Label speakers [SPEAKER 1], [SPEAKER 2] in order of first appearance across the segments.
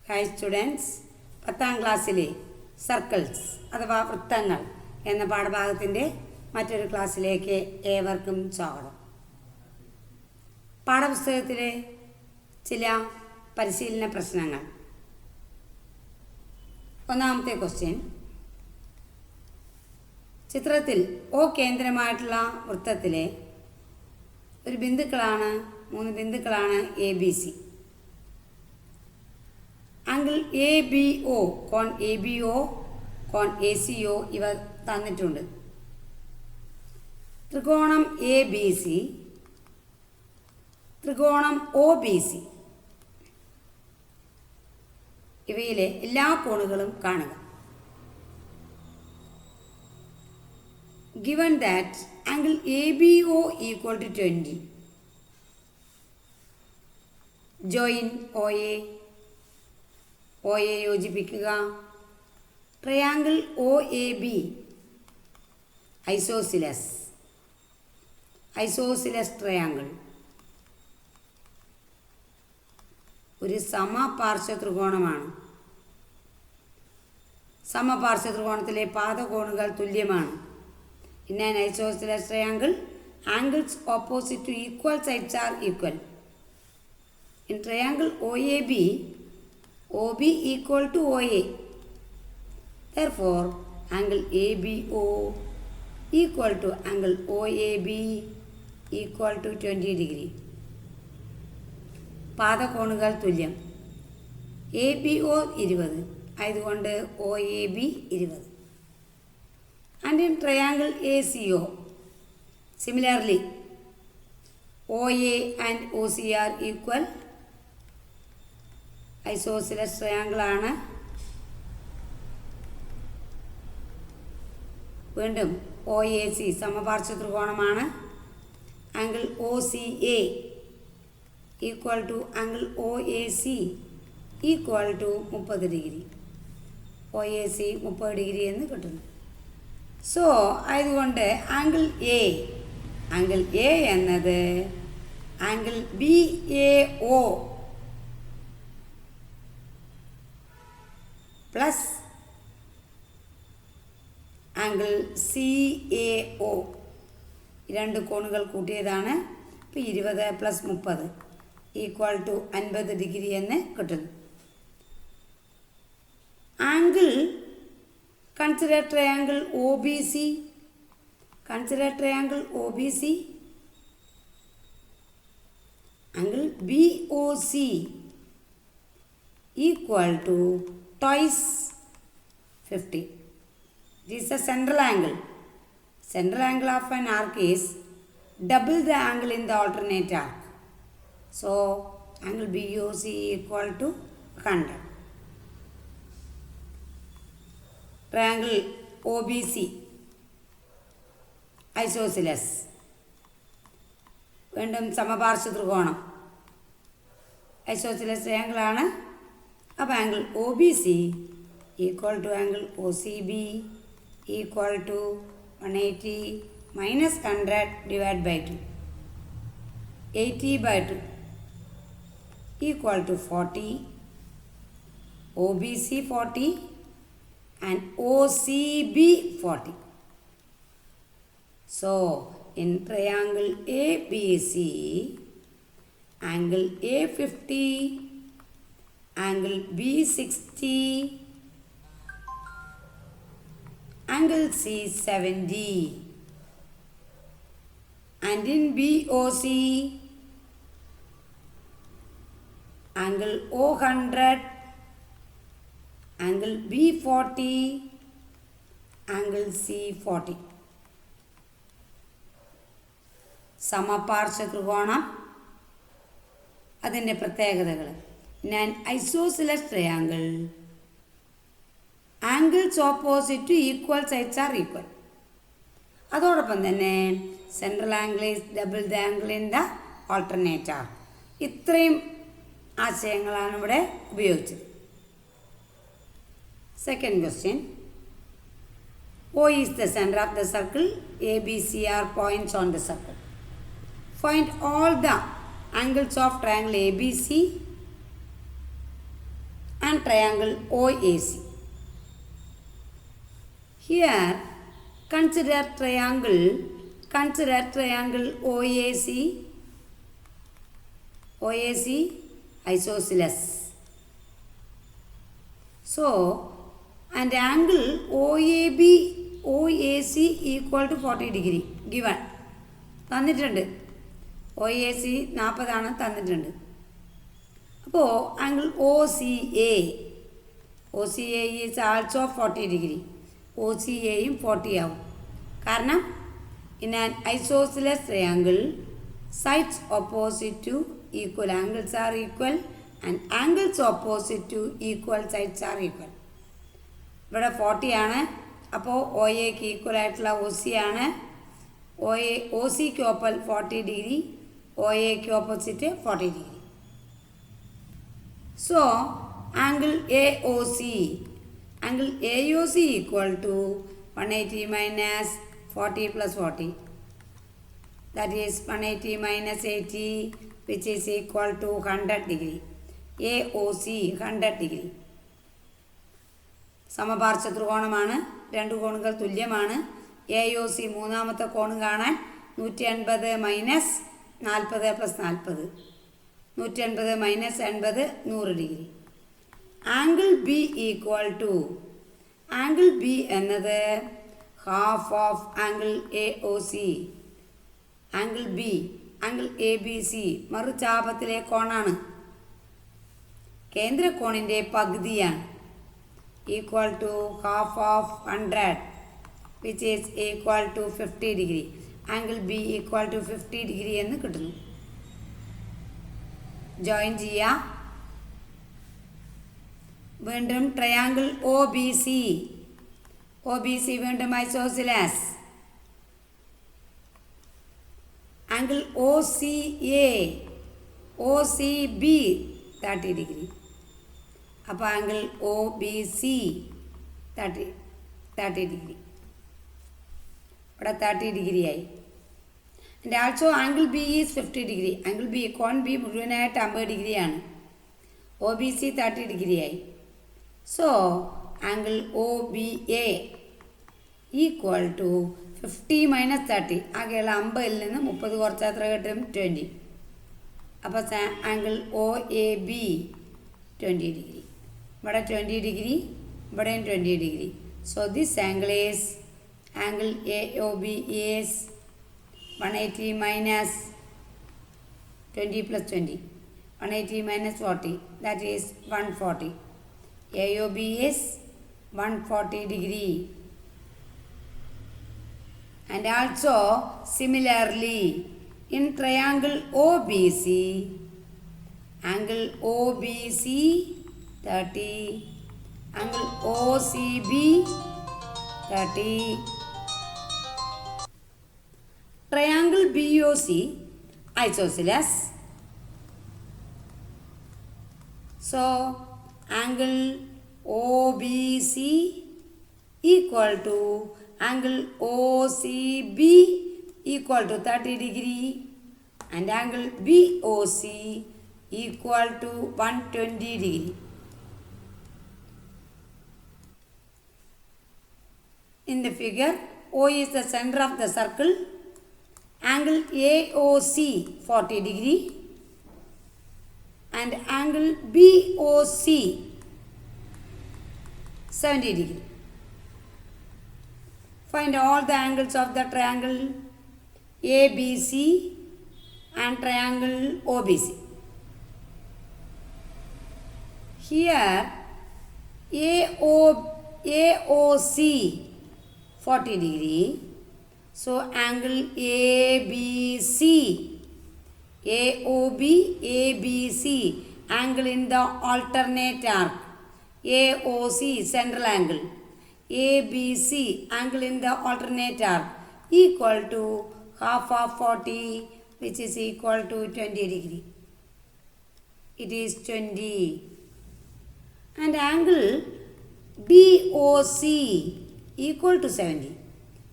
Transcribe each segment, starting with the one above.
[SPEAKER 1] Hi students, 10ാം ക്ലാസ്സിലെ circles അഥവാ വൃത്തങ്ങൾ എന്ന പാഠഭാഗത്തിൻ്റെ മറ്റൊരു ക്ലാസ്സിലേക്ക് ഏവർക്കും സ്വാഗതം. പാഠപുസ്തകത്തിലെ ചില പരിശീലന പ്രശ്നങ്ങൾ. ഒന്നാമത്തെ ക്വസ്റ്റ്യൻ, ചിത്രത്തിൽ O കേന്ദ്രമായിട്ടുള്ള വൃത്തത്തിലെ ഒരു ബിന്ദുക്കളാണ് 3 ബിന്ദുക്കളാണ് ABC. ആംഗിൾ ABO, കോൺ ABO, കോൺ ACO ഇവ തന്നിട്ടുണ്ട്. ത്രികോണം ABC, ത്രികോണം OBC ഇവയിലെ എല്ലാ കോണുകളും കാണുക. Given that angle ABO equal to 20, join OA, OA യോജിപ്പിക്കുക. ട്രയാങ്കിൾ OAB ഐസോസിലസ് ട്രയാങ്കിൾ ഒരു സമപാർശ്വ ത്രികോണമാണ്. സമപാർശ്വ ത്രികോണത്തിലെ പാദകോണുകൾ തുല്യമാണ്. In an isosceles triangle, angles opposite to equal sides are equal. In triangle OAB, OB equal to OA. Therefore, angle ABO equal to angle OAB equal to 20 degree. പാദകോണുകൾ തുല്യം. ABO 20 ആയതുകൊണ്ട് OAB 20. And in triangle ACO, similarly, OA and OC are equal. Isosceles triangle ആണ്. വീണ്ടും OAC സമപാർശ്വ ത്രികോണമാണ്. Angle OCA equal to angle OAC equal to 30 degree. OAC 30 degree എന്ന് കിട്ടുന്നു. So ആയതുകൊണ്ട് angle A എന്നത് angle BAO plus angle CAO, രണ്ട് കോണുകൾ കൂട്ടിയതാണ്. ഇപ്പോൾ 20 + 30 ഈക്വൽ ടു 50 ഡിഗ്രി എന്ന് കിട്ടുന്നു. Angle Consider triangle OBC. Consider triangle OBC. Angle BOC equal to twice 50. This is the central angle. Central angle of an arc is double the angle in the alternate arc. So, angle BOC equal to 100. Triangle OBC isosceles, വീണ്ടും സമപാർശ്വ ത്രികോണം isosceles ട്രയാങ്കിളാണ്. അപ്പോൾ angle OBC equal to angle OCB equal to 180 minus 100 divide by 2, 80/2 equal to 40. OBC 40 and OCB 40. So, in triangle ABC, angle A 50, angle B 60, angle C 70, and in BOC, angle O 100, angle B 40, angle C 40. സമപാർശ്വ ത്രികോണം, അതിൻ്റെ പ്രത്യേകതകൾ. ഞാൻ isosceles triangle angles opposite to equal sides are equal. അതോടൊപ്പം തന്നെ central angle is double the angle in the alternate arc. ഇത്രയും ആശയങ്ങളാണ് ഇവിടെ ഉപയോഗിച്ചത്. Second question, O is the center of the circle, ABC are points on the circle. Find all the angles of triangle ABC and triangle OAC. Here consider triangle OAC isosceles. So, and angle OAC equal to 40 degree given. തന്നിട്ടുണ്ട് OAC 40 തന്നിട്ടുണ്ട്. അപ്പോൾ angle OCA is also 40 degree. OCAയും 40 ആവും. കാരണം in an isosceles triangle sides opposite to equal angles are equal and angles opposite to equal sides are equal. ഇവിടെ 40 ആണ്. അപ്പോൾ OAക്ക് equal ആയിട്ടുള്ള OC ആണ്. OCക്ക് ഒപ്പം 40 ഡിഗ്രി, OAക്ക് opposite 40 degree. So, angle AOC equal to 180 minus 40 plus 40. That is 180 minus 80, which is equal to 100 degree. AOC 100 degree. സമപാർശ്വ ത്രികോണമാണ്. രണ്ട് കോണുകൾ തുല്യമാണ്. AOC മൂന്നാമത്തെ കോണ് കാണാൻ 180 minus 40 plus 40. 180 minus 80 100 degree. Angle B equal to angle B എന്നത് half of angle AOC. Angle B angle ABC മറുചാപത്തിലെ കോണാണ്. കേന്ദ്രകോണിൻ്റെ പകുതിയാണ്. Equal to half of 100 which is equal to 50 degree. Angle B equal to 50 degree എന്ന് കിട്ടുന്നു. Join ചെയ്യാം. വീണ്ടും triangle OBC വീണ്ടും ഐസോസിലസ്. Angle OCB 30 degree. അപ്പോൾ ആംഗിൾ OBC 30 ഡിഗ്രി. ഇവിടെ 30 ഡിഗ്രി ആയി. And also angle B is 50 degree. Angle B കോൺ B മുഴുവനായിട്ട് 50 ഡിഗ്രിയാണ്. OBC 30 ഡിഗ്രി ആയി. So angle OBA equal to 50 minus 30. ആകെയുള്ള 50ൽ നിന്ന് 30 കുറച്ചാൽ എത്ര കിട്ടും? 20. അപ്പോൾ ആംഗിൾ OAB 20 ഡിഗ്രി. ഇവിടെ 20 ഡിഗ്രി, ഇവിടെയും 20 degree. So this angle is angle AOB is 180 minus 20 plus 20. 180 minus 40. That is 140. AOB is 140 degree. And also similarly in triangle OBC, angle OBC 30, angle OCB 30. Triangle BOC isosceles. So angle OBC equal to angle OCB equal to 30 degree and angle BOC equal to 120 degree. In the figure, O is the center of the circle. Angle AOC 40 degree and angle BOC 70 degree. Find all the angles of the triangle ABC and triangle OBC. Here AOC 40 degree. So angle ABC, AOB, ABC, angle in the alternate arc. AOC central angle, ABC angle in the alternate arc equal to half of 40, which is equal to 20 degree. It is 20. And angle BOC equal to 70.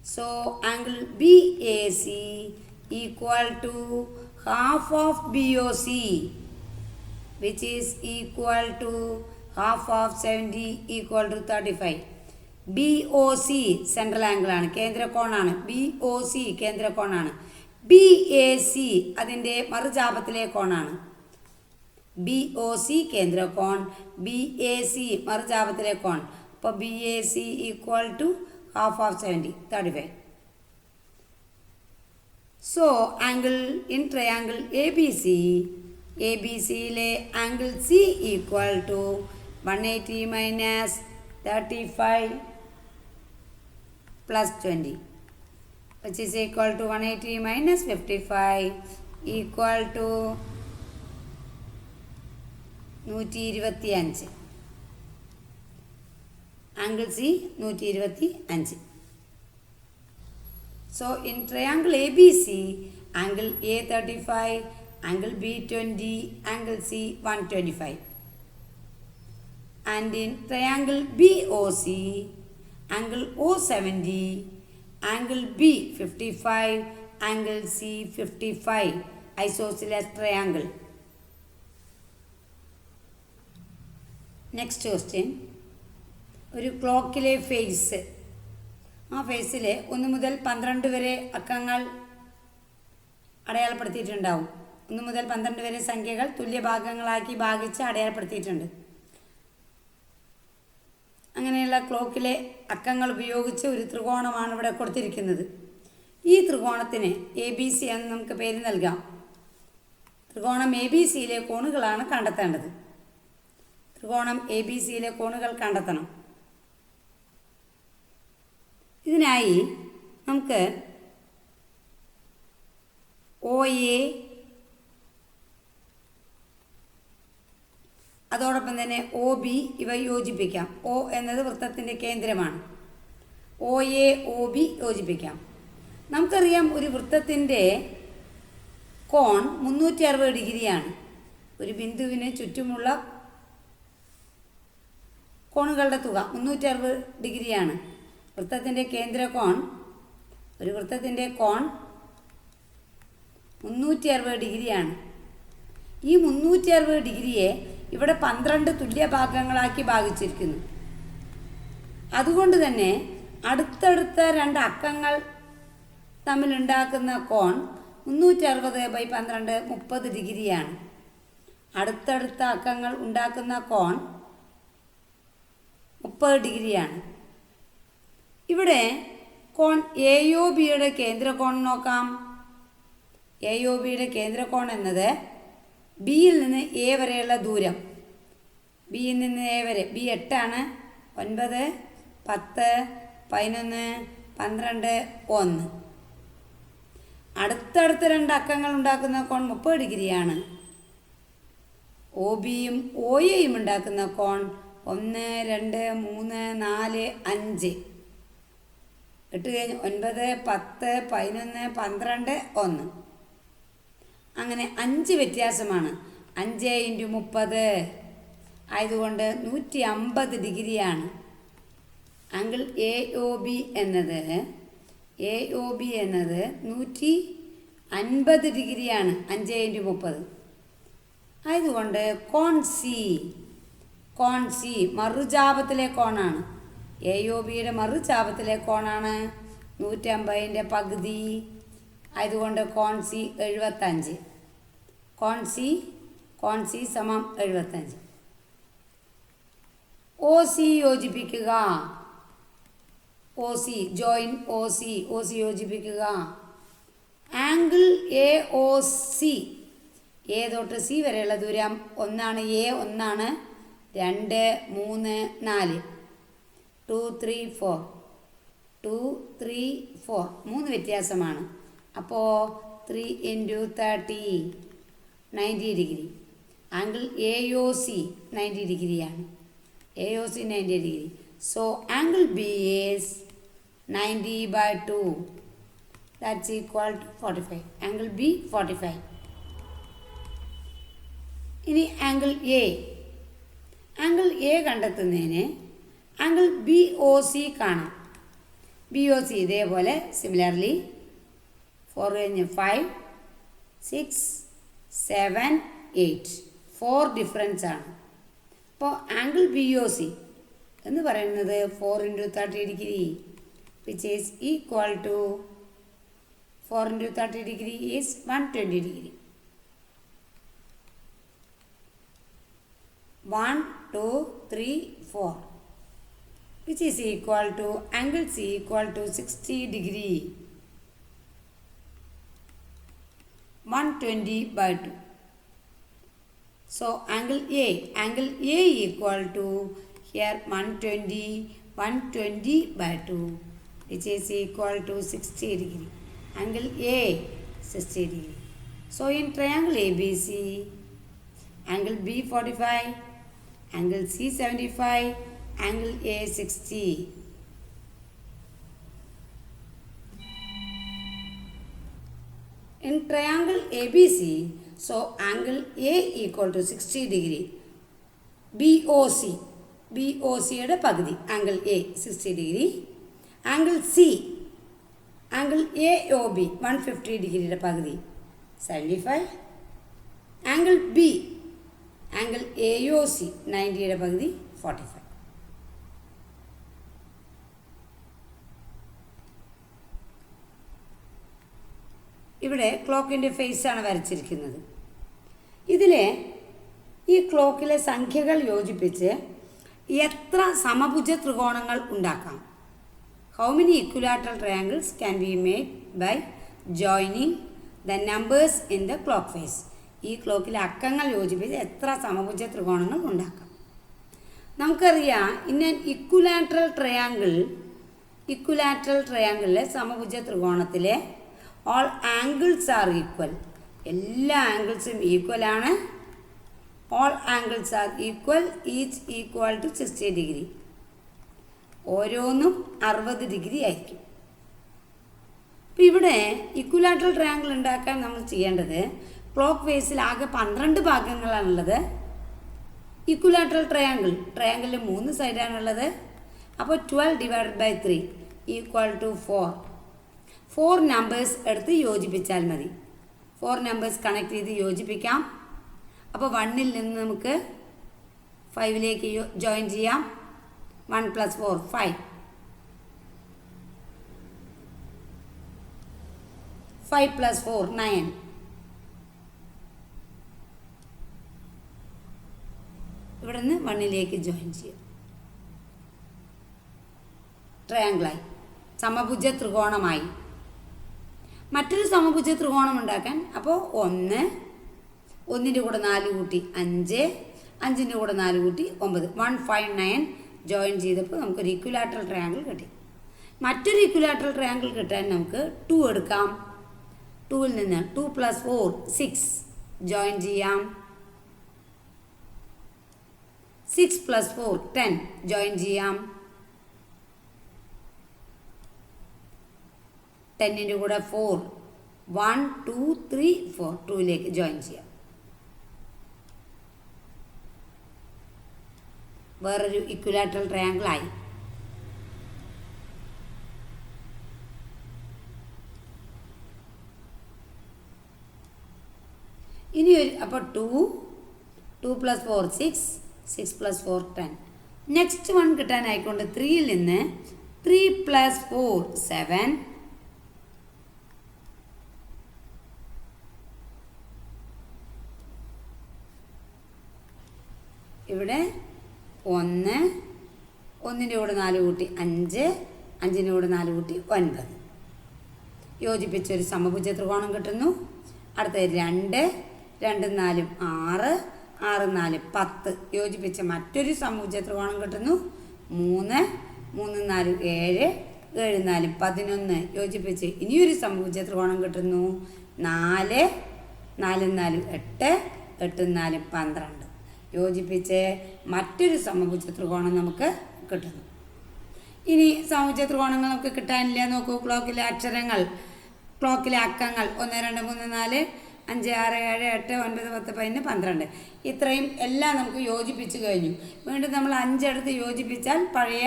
[SPEAKER 1] So angle BAC equal to half of BOC, which is equal to half of 70 equal to 35. B O C central ആംഗിളാണ്, കേന്ദ്രകോണാണ്. B O C കേന്ദ്രകോണാണ്. B A C അതിൻ്റെ മറുചാപത്തിലെ കോണാണ്. B O C കേന്ദ്രകോൺ, B A C മറുചാപത്തിലെ കോൺ. അപ്പോൾ B A C equal to half of 70, 35. So angle in triangle A B സിയിലെ angle C equal to 180 minus 35 plus 20, which is equal to 180 minus 55 equal to 125. Angle C 125. So in triangle ABC, angle A 35, angle B 20, angle C 125. And in triangle BOC, angle O 70, angle B 55, angle C 55, isosceles triangle. Next question, ഒരു ക്ലോക്കിലെ face, ആ ഫേസിൽ 1 മുതൽ 12 വരെ അക്കങ്ങൾ അടയാളപ്പെടുത്തിയിട്ടുണ്ടാവും. 1 മുതൽ 12 വരെ സംഖ്യകൾ തുല്യ ഭാഗങ്ങളാക്കി ഭാഗിച്ച് അടയാളപ്പെടുത്തിയിട്ടുണ്ട്. അങ്ങനെയുള്ള ക്ലോക്കിലെ അക്കങ്ങൾ ഉപയോഗിച്ച് ഒരു ത്രികോണമാണ് ഇവിടെ കൊടുത്തിരിക്കുന്നത്. ഈ ത്രികോണത്തിന് എ ബി സി എന്ന് നമുക്ക് പേര് നൽകാം. ത്രികോണം എ ബി സിയിലെ കോണുകളാണ് കണ്ടെത്തേണ്ടത്. ത്രികോണം എ ബി സിയിലെ കോണുകൾ കണ്ടെത്തണം. ഇതിനായി നമുക്ക് ഒ എ അതോടൊപ്പം തന്നെ ഒ ബി ഇവ യോജിപ്പിക്കാം. ഒ എന്നത് വൃത്തത്തിൻ്റെ കേന്ദ്രമാണ്. ഒ എ ഒ ബി യോജിപ്പിക്കാം. നമുക്കറിയാം ഒരു വൃത്തത്തിൻ്റെ കോൺ 360 ഡിഗ്രിയാണ്. ഒരു ബിന്ദുവിന് ചുറ്റുമുള്ള കോണുകളുടെ തുക 360 ഡിഗ്രിയാണ്. വൃത്തത്തിൻ്റെ കേന്ദ്രകോൺ, ഒരു വൃത്തത്തിൻ്റെ കോൺ 360 ഡിഗ്രിയാണ്. ഈ 360 ഡിഗ്രിയെ ഇവിടെ 12 തുല്യ ഭാഗങ്ങളാക്കി ഭാഗിച്ചിരിക്കുന്നു. അതുകൊണ്ട് തന്നെ അടുത്തടുത്ത 2 അക്കങ്ങൾ തമ്മിലുണ്ടാക്കുന്ന കോൺ 360/12 30 ഡിഗ്രിയാണ്. അടുത്തടുത്ത അക്കങ്ങൾ ഉണ്ടാക്കുന്ന കോൺ 30 ഡിഗ്രിയാണ്. ഇവിടെ കോൺ എ ഒ ബിയുടെ കേന്ദ്രകോൺ നോക്കാം. എ ഒ ബിയുടെ കേന്ദ്രകോൺ എന്നത് ബിയിൽ നിന്ന് എ വരെയുള്ള ദൂരം. ബിയിൽ നിന്ന് എ വരെ ബി 8 ആണ്. 9, 10, 11, 12, 1. അടുത്തടുത്ത 2 അക്കങ്ങൾ ഉണ്ടാക്കുന്ന കോൺ 30 ഡിഗ്രിയാണ്. ഒ ബിയും ഒ എയും ഉണ്ടാക്കുന്ന കോൺ 1, 2, 3, 4, 5. 8 കഴിഞ്ഞ് 9, 10, 11, 12, 1. അങ്ങനെ 5 വ്യത്യാസമാണ്. 5 × 30 ആയതുകൊണ്ട് 150 ഡിഗ്രിയാണ്. ആംഗിൾ എ ഒ ബി എന്നത് 150 ഡിഗ്രിയാണ്. 5 × 30 ആയതുകൊണ്ട് കോൺ സി മറുചാപത്തിലെ കോണാണ്. എ ഒ ബിയുടെ മറുചാപത്തിലെ കോണാണ് 150ൻ്റെ പകുതി. ആയതുകൊണ്ട് കോൺ സി 75. കോൺ സി സമം 75. ഒ സി യോജിപ്പിക്കുക. O C join O C യോജിപ്പിക്കുക. Angle A O C, A തൊട്ട് സി വരെയുള്ള ദൂരം 1 എ 1, 2, 3, 4, 2, 3, 4, 2, 3, 4 3 വ്യത്യാസമാണ്. അപ്പോൾ 3 × 30 90 degree. Angle A O C 90 ഡിഗ്രിയാണ്. A O C 90 degree. So angle B is 90/2. That's equal to 45. Angle B 45. ഇനി angle A കണ്ടെത്തുന്നതിന് angle B O C കാണാം. B O C ഇതേപോലെ സിമിലർലി 4 കഴിഞ്ഞ് 5, 6, 7, 8 4 ഡിഫറൻസ് ആണ്. അപ്പോൾ ആംഗിൾ ബി ഒ സി എന്ന് പറയുന്നത് 4 × 30 degree which is equal to 4 × 30 degree is 120 degree. 1, 2, 3, 4 which is equal to angle C equal to 60 degree. 120 by 2. So angle A equal to here 120 by 2 which is equal to 60 degree. Angle A 60 degree. So in triangle ABC, angle B 45, angle C 75, angle A 60. In triangle ABC, so angle A equal to 60 degree. BOC യുടെ പകുതി angle A 60 degree. Angle C, angle AOB 150 ഡിഗ്രിയുടെ പകുതി 75. Angle B, angle AOC 90യുടെ പകുതി 45. ഇവിടെ ക്ലോക്കിൻ്റെ ഫേസാണ് വരച്ചിരിക്കുന്നത്. ഇതിൽ ഈ ക്ലോക്കിലെ സംഖ്യകൾ യോജിപ്പിച്ച് എത്ര സമഭുജ ത്രികോണങ്ങൾ ഉണ്ടാക്കാം? How many equilateral triangles can be made by joining the numbers in the clock face? ഈ ക്ലോക്കിലെ അക്കങ്ങൾ യോജിപ്പിച്ച് എത്ര സമഭുജ ത്രികോണങ്ങൾ ഉണ്ടാക്കാം? നമുക്കറിയാം, ഇൻ ഇക്വിലാറ്ററൽ ട്രയാങ്കിളിലെ സമഭുജ ത്രികോണത്തിലെ all angles are equal. എല്ലാ ആംഗിൾസും ഈക്വൽ ആണ്. all angles are equal, each equal to 60 degree. ഓരോന്നും 60 ഡിഗ്രി ആയിരിക്കും. അപ്പോൾ ഇവിടെ ഇക്വിലാറ്ററൽ ട്രയാങ്കിൾ ഉണ്ടാക്കാൻ നമ്മൾ ചെയ്യേണ്ടത്, ക്ലോക്ക് ഫേസിൽ ആകെ 12 ഭാഗങ്ങളാണുള്ളത്. ഇക്വിലാറ്ററൽ ട്രയാങ്കിളിൽ 3 സൈഡാണുള്ളത്. അപ്പോൾ 12 divided by 3 equal to 4. 4 numbers എടുത്ത് യോജിപ്പിച്ചാൽ മതി. 4 നമ്പേഴ്സ് കണക്ട് ചെയ്ത് യോജിപ്പിക്കാം. അപ്പോൾ 1ൽ നിന്ന് നമുക്ക് 5ലേക്ക് ജോയിൻ ചെയ്യാം. 1 + 4 5. 5 + 4 9. ഇവിടെ നിന്ന് 1ലേക്ക് ജോയിൻ ചെയ്യാം. ട്രയാങ്കിളായി, സമഭുജ ത്രികോണമായി. മറ്റൊരു സമഭുജ ത്രികോണം ഉണ്ടാക്കാൻ, അപ്പോൾ 1, 1ൻ്റെ കൂടെ 4 കൂട്ടി 5, 5ൻ്റെ കൂടെ 4 കൂട്ടി 9, 1 5 9 ജോയിൻ ചെയ്തപ്പോൾ നമുക്കൊരു ഇക്വിലാറ്ററൽ ട്രയാങ്കിൾ കിട്ടി. മറ്റൊരു ഇക്വിലാറ്ററൽ ട്രയാങ്കിൾ കിട്ടാൻ നമുക്ക് 2 എടുക്കാം. 2ൽ നിന്ന് 2 + 4 6 ജോയിൻ ചെയ്യാം. 6 + 4 10 ജോയിൻ ചെയ്യാം. 10ൻ്റെ കൂടെ 4 1 2 3 4 2ലേക്ക് ജോയിൻ ചെയ്യാം. വേറൊരു ഇക്വിലാറ്ററൽ ട്രയാങ്കിൾ ആയി. ഇനി അപ്പോൾ 2 + 4 6 6 + 4 10. നെക്സ്റ്റ് 1 കിട്ടാനായിക്കൊണ്ട് 3ൽ നിന്ന് 3 + 4 7. ഇവിടെ 1, 1ൻ്റെ കൂടെ 4 കൂട്ടി 5, 5ൻ്റെ കൂടെ 4 കൂട്ടി 9 യോജിപ്പിച്ചൊരു സമഭുജ ത്രികോണം കിട്ടുന്നു. അടുത്ത 2, 2 4 6, 6 4 10 യോജിപ്പിച്ച മറ്റൊരു സമഭുജ ത്രികോണം കിട്ടുന്നു. 3, 3 4 7, 7 4 11 യോജിപ്പിച്ച് ഇനിയൊരു സമഭുജ ത്രികോണം കിട്ടുന്നു. 4, 4 4 8, 8 4 12 യോജിപ്പിച്ച് മറ്റൊരു സമഭുജ ത്രികോണം നമുക്ക് കിട്ടുന്നു. ഇനി സമഭുജ ത്രികോണങ്ങൾ നമുക്ക് കിട്ടാനില്ല. നോക്കൂ, ക്ലോക്കിലെ അക്ഷരങ്ങൾ, ക്ലോക്കിലെ അക്കങ്ങൾ 1 2 3 4 5 6 7 8 9 10 11 12 ഇത്രയും എല്ലാം നമുക്ക് യോജിപ്പിച്ച് കഴിഞ്ഞു. വീണ്ടും നമ്മൾ 5 എടുത്ത് യോജിപ്പിച്ചാൽ പഴയ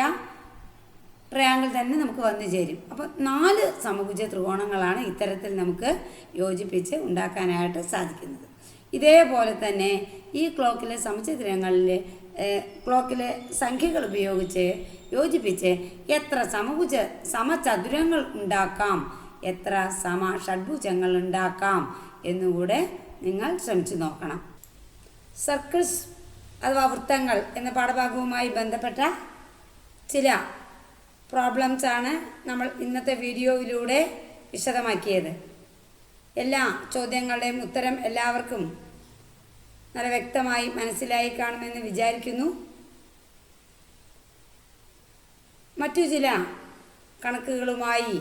[SPEAKER 1] ട്രയാങ്കിൾ തന്നെ നമുക്ക് വന്നു ചേരും. അപ്പോൾ 4 സമഭുജ ത്രികോണങ്ങളാണ് ഇത്തരത്തിൽ നമുക്ക് യോജിപ്പിച്ച് ഉണ്ടാക്കാനായിട്ട് സാധിക്കുന്നത്. ഇതേപോലെ തന്നെ ഈ ക്ലോക്കിലെ സമചതുരങ്ങളിൽ ക്ലോക്കിലെ സംഖ്യകൾ ഉപയോഗിച്ച് യോജിപ്പിച്ച് എത്ര സമചതുരങ്ങൾ ഉണ്ടാക്കാം, എത്ര ഷഡ്ഭുജങ്ങൾ ഉണ്ടാക്കാം എന്നുകൂടെ നിങ്ങൾ ശ്രമിച്ചു നോക്കണം. സർക്കിൾസ് അഥവാ വൃത്തങ്ങൾ എന്ന പാഠഭാഗവുമായി ബന്ധപ്പെട്ട ചില പ്രോബ്ലംസാണ് നമ്മൾ ഇന്നത്തെ വീഡിയോയിലൂടെ വിശദമാക്കിയത്. എല്ലാ ചോദ്യങ്ങളുടെയും ഉത്തരം എല്ലാവർക്കും നല്ല വ്യക്തമായി മനസ്സിലായി കാണുമെന്ന് വിചാരിക്കുന്നു. മറ്റു ചില കണക്കുകളുമായി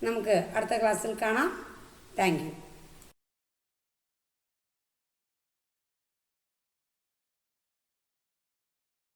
[SPEAKER 1] നമുക്ക് അടുത്ത ക്ലാസ്സിൽ കാണാം. Thank you.